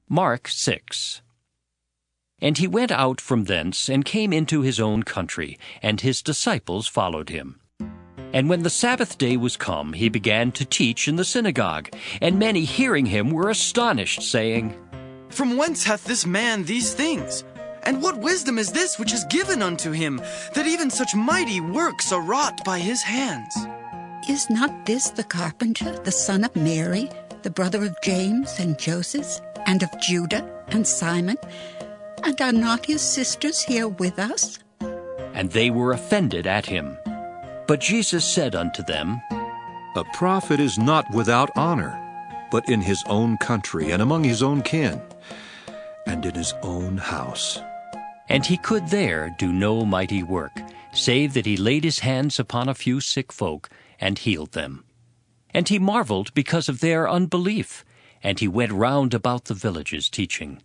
Mark 6. And he went out from thence, and came into his own country, and his disciples followed him. And when the Sabbath day was come, he began to teach in the synagogue. And many hearing him were astonished, saying, From whence hath this man these things? And what wisdom is this which is given unto him, that even such mighty works are wrought by his hands? Is not this the carpenter, the son of Mary, the brother of James and Joseph, and of Judah and Simon? And are not his sisters here with us? And they were offended at him. But Jesus said unto them, A prophet is not without honor, but in his own country, and among his own kin, and in his own house. And he could there do no mighty work, save that he laid his hands upon a few sick folk, and healed them. And he marveled because of their unbelief, and he went round about the villages teaching.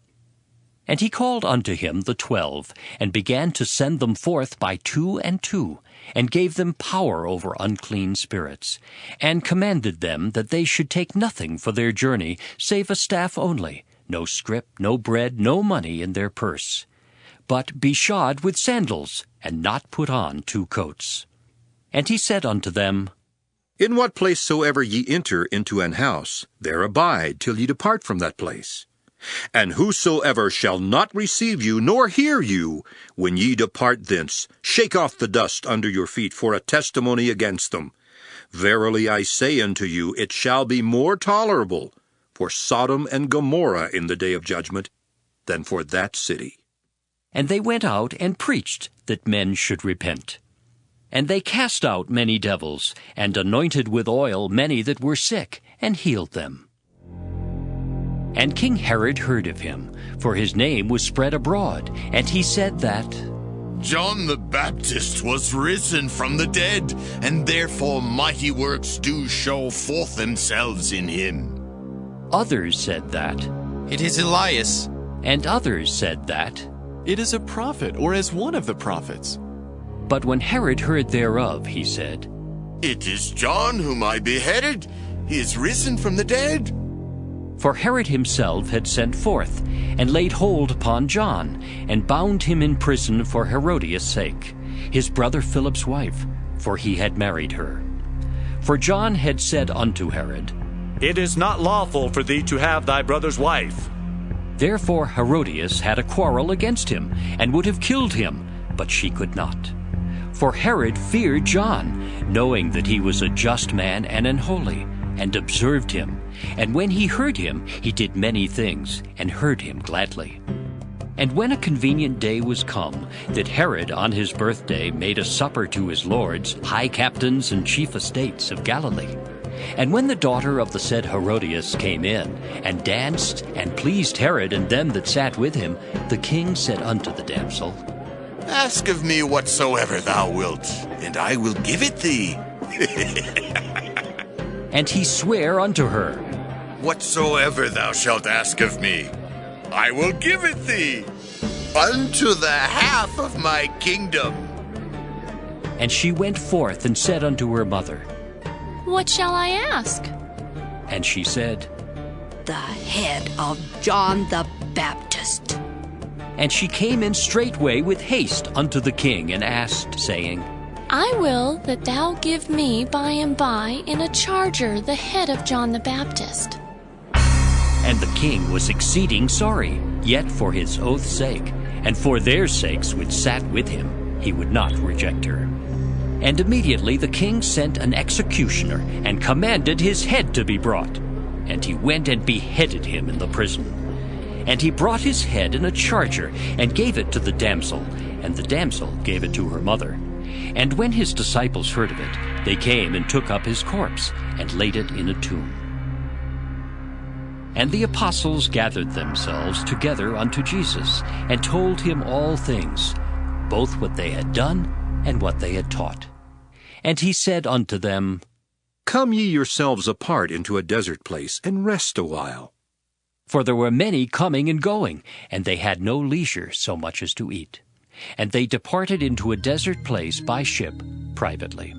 And he called unto him the 12, and began to send them forth by 2 and 2, and gave them power over unclean spirits, and commanded them that they should take nothing for their journey, save a staff only, no scrip, no bread, no money in their purse, but be shod with sandals, and not put on 2 coats. And he said unto them, In what place soever ye enter into an house, there abide till ye depart from that place. And whosoever shall not receive you, nor hear you, when ye depart thence, shake off the dust under your feet for a testimony against them. Verily I say unto you, it shall be more tolerable for Sodom and Gomorrah in the day of judgment than for that city. And they went out and preached that men should repent. And they cast out many devils, and anointed with oil many that were sick, and healed them. And King Herod heard of him, for his name was spread abroad, and he said that John the Baptist was risen from the dead, and therefore mighty works do show forth themselves in him. Others said that, It is Elias. and others said that. It is a prophet, or as one of the prophets. But when Herod heard thereof, he said, It is John whom I beheaded. He is risen from the dead. For Herod himself had sent forth, and laid hold upon John, and bound him in prison for Herodias' sake, his brother Philip's wife, for he had married her. For John had said unto Herod, It is not lawful for thee to have thy brother's wife. Therefore Herodias had a quarrel against him, and would have killed him, but she could not. For Herod feared John, knowing that he was a just man and an holy, and observed him. And when he heard him, he did many things, and heard him gladly. And when a convenient day was come, that Herod on his birthday made a supper to his lords, high captains and chief estates of Galilee. And when the daughter of the said Herodias came in, and danced, and pleased Herod and them that sat with him, the king said unto the damsel, Ask of me whatsoever thou wilt, and I will give it thee. And he sware unto her, Whatsoever thou shalt ask of me, I will give it thee, unto the half of my kingdom. And she went forth and said unto her mother, What shall I ask? And she said, The head of John the Baptist. And she came in straightway with haste unto the king, and asked, saying, I will that thou give me by and by in a charger the head of John the Baptist. And the king was exceeding sorry, yet for his oath's sake, and for their sakes which sat with him, he would not reject her. And immediately the king sent an executioner, and commanded his head to be brought. And he went and beheaded him in the prison. And he brought his head in a charger, and gave it to the damsel, and the damsel gave it to her mother. And when his disciples heard of it, they came and took up his corpse, and laid it in a tomb. And the apostles gathered themselves together unto Jesus, and told him all things, both what they had done, and what they had taught. And he said unto them, Come ye yourselves apart into a desert place, and rest a while. For there were many coming and going, and they had no leisure so much as to eat. And they departed into a desert place by ship privately.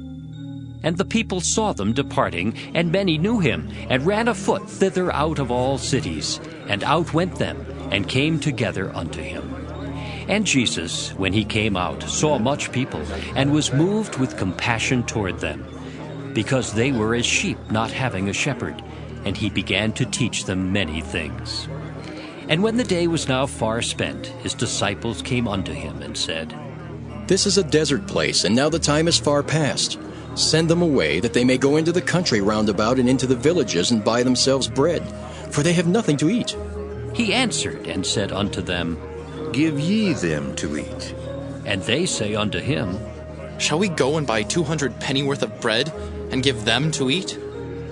And the people saw them departing, and many knew him, and ran afoot thither out of all cities. And out went them, and came together unto him. And Jesus, when he came out, saw much people, and was moved with compassion toward them, because they were as sheep not having a shepherd. And he began to teach them many things. And when the day was now far spent, his disciples came unto him, and said, This is a desert place, and now the time is far past. Send them away, that they may go into the country round about and into the villages, and buy themselves bread, for they have nothing to eat. He answered and said unto them, Give ye them to eat. And they say unto him, Shall we go and buy 200 pennyworth of bread, and give them to eat?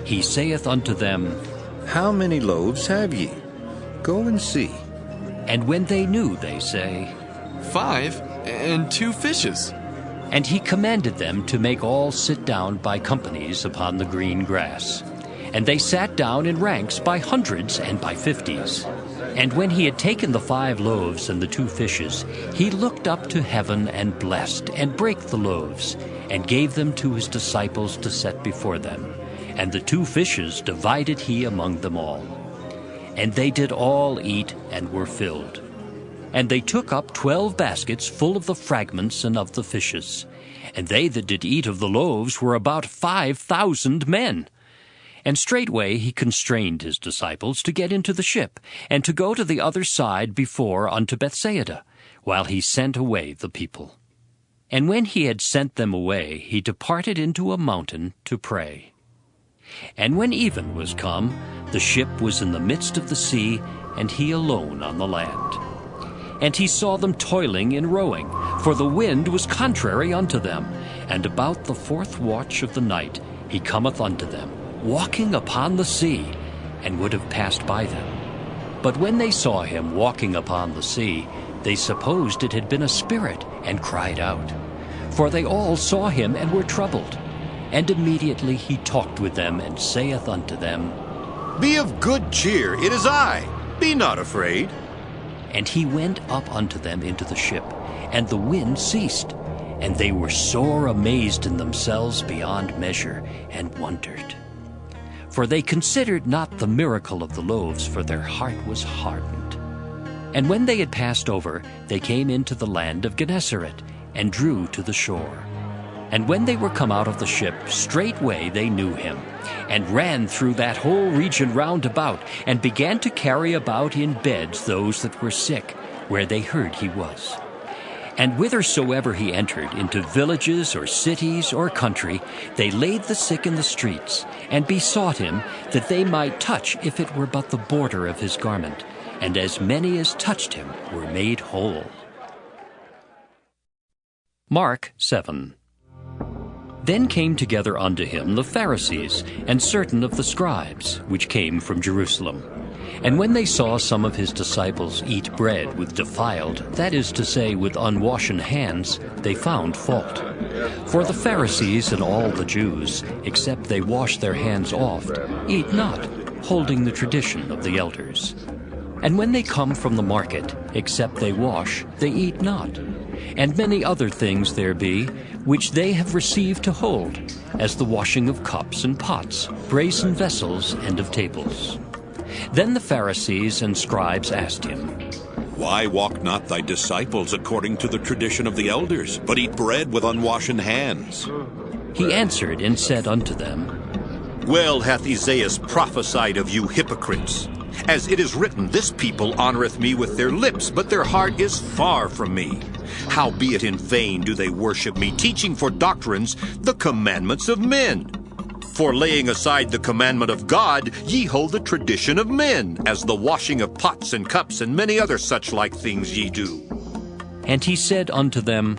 He saith unto them, How many loaves have ye? Go and see. And when they knew, they say, 5 and 2 fishes. And he commanded them to make all sit down by companies upon the green grass. And they sat down in ranks by hundreds and by 50s. And when he had taken the 5 loaves and the 2 fishes, he looked up to heaven and blessed, and brake the loaves, and gave them to his disciples to set before them. And the 2 fishes divided he among them all. And they did all eat, and were filled. And they took up 12 baskets full of the fragments and of the fishes. And they that did eat of the loaves were about 5,000 men. And straightway he constrained his disciples to get into the ship, and to go to the other side before unto Bethsaida, while he sent away the people. And when he had sent them away, he departed into a mountain to pray. And when even was come, the ship was in the midst of the sea, and he alone on the land. And he saw them toiling in rowing, for the wind was contrary unto them. And about the 4th watch of the night he cometh unto them, walking upon the sea, and would have passed by them. But when they saw him walking upon the sea, they supposed it had been a spirit, and cried out. For they all saw him, and were troubled. And immediately he talked with them, and saith unto them, Be of good cheer, it is I. Be not afraid. And he went up unto them into the ship, and the wind ceased. And they were sore amazed in themselves beyond measure, and wondered. For they considered not the miracle of the loaves, for their heart was hardened. And when they had passed over, they came into the land of Gennesaret, and drew to the shore. And when they were come out of the ship, straightway they knew him, and ran through that whole region round about, and began to carry about in beds those that were sick, where they heard he was. And whithersoever he entered, into villages or cities or country, they laid the sick in the streets, and besought him that they might touch, if it were but the border of his garment. And as many as touched him were made whole. Mark 7. Then came together unto him the Pharisees, and certain of the scribes, which came from Jerusalem. And when they saw some of his disciples eat bread with defiled, that is to say, with unwashen hands, they found fault. For the Pharisees and all the Jews, except they wash their hands oft, eat not, holding the tradition of the elders. And when they come from the market, except they wash, they eat not. And many other things there be, which they have received to hold, as the washing of cups and pots, brazen vessels, and of tables. Then the Pharisees and scribes asked him, Why walk not thy disciples according to the tradition of the elders, but eat bread with unwashen hands? He answered and said unto them, Well hath Esaias prophesied of you hypocrites. As it is written, This people honoureth me with their lips, but their heart is far from me. Howbeit in vain do they worship me, teaching for doctrines the commandments of men. For laying aside the commandment of God, ye hold the tradition of men, as the washing of pots and cups, and many other such like things ye do. And he said unto them,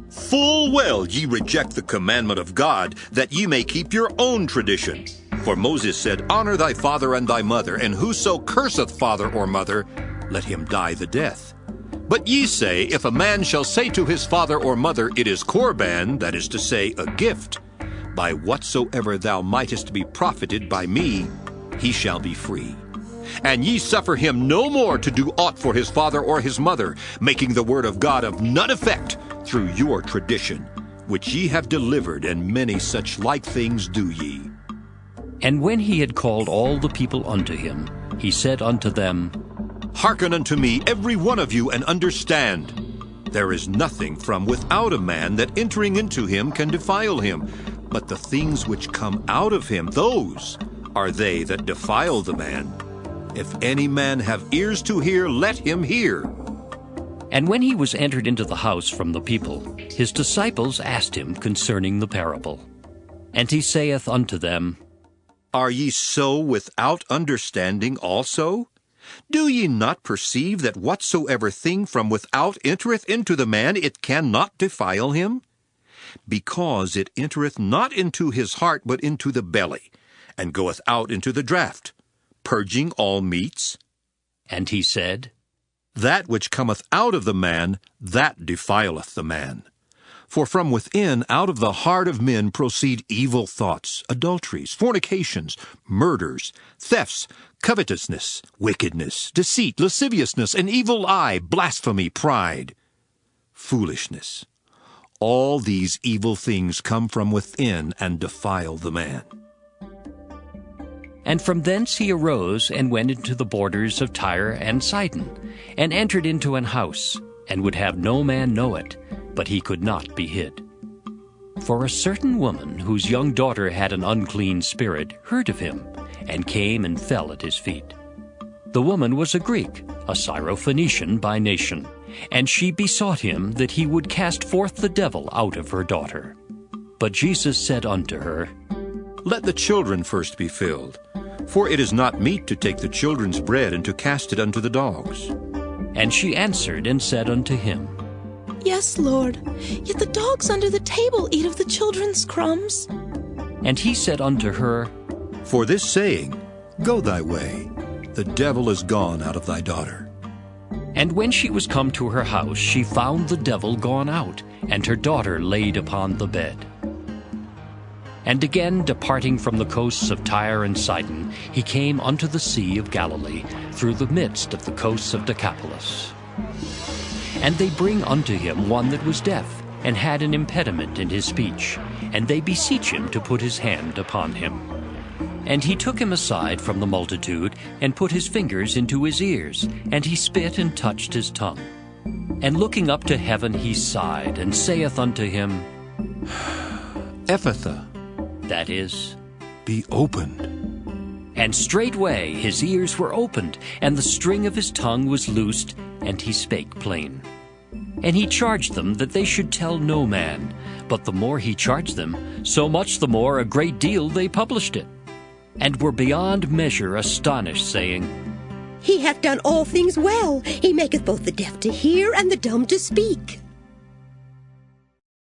Full well ye reject the commandment of God, that ye may keep your own tradition. For Moses said, Honor thy father and thy mother, and whoso curseth father or mother, let him die the death. But ye say, If a man shall say to his father or mother, It is Corban, that is to say, a gift, by whatsoever thou mightest be profited by me, he shall be free. And ye suffer him no more to do aught for his father or his mother, making the word of God of none effect through your tradition, which ye have delivered, and many such like things do ye. And when he had called all the people unto him, he said unto them, Hearken unto me, every one of you, and understand. There is nothing from without a man that entering into him can defile him, but the things which come out of him, those are they that defile the man. If any man have ears to hear, let him hear. And when he was entered into the house from the people, his disciples asked him concerning the parable. And he saith unto them, Are ye so without understanding also? Do ye not perceive that whatsoever thing from without entereth into the man, it cannot defile him? Because it entereth not into his heart, but into the belly, and goeth out into the draught, purging all meats? And he said, That which cometh out of the man, that defileth the man. For from within, out of the heart of men, proceed evil thoughts, adulteries, fornications, murders, thefts, covetousness, wickedness, deceit, lasciviousness, an evil eye, blasphemy, pride, foolishness. All these evil things come from within and defile the man. And from thence he arose and went into the borders of Tyre and Sidon, and entered into an house, and would have no man know it, but he could not be hid. For a certain woman, whose young daughter had an unclean spirit, heard of him, and came and fell at his feet. The woman was a Greek, a Syrophoenician by nation, and she besought him that he would cast forth the devil out of her daughter. But Jesus said unto her, Let the children first be filled, for it is not meet to take the children's bread and to cast it unto the dogs. And she answered and said unto him, Yes, Lord, yet the dogs under the table eat of the children's crumbs. And he said unto her, For this saying, Go thy way, the devil is gone out of thy daughter. And when she was come to her house, she found the devil gone out, and her daughter laid upon the bed. And again, departing from the coasts of Tyre and Sidon, he came unto the sea of Galilee, through the midst of the coasts of Decapolis. And they bring unto him one that was deaf, and had an impediment in his speech, and they beseech him to put his hand upon him. And he took him aside from the multitude, and put his fingers into his ears, and he spit and touched his tongue. And looking up to heaven he sighed, and saith unto him, Ephphatha, that is, be opened. And straightway his ears were opened, and the string of his tongue was loosed, and he spake plain. And he charged them that they should tell no man. But the more he charged them, so much the more a great deal they published it, and were beyond measure astonished, saying, He hath done all things well. He maketh both the deaf to hear and the dumb to speak.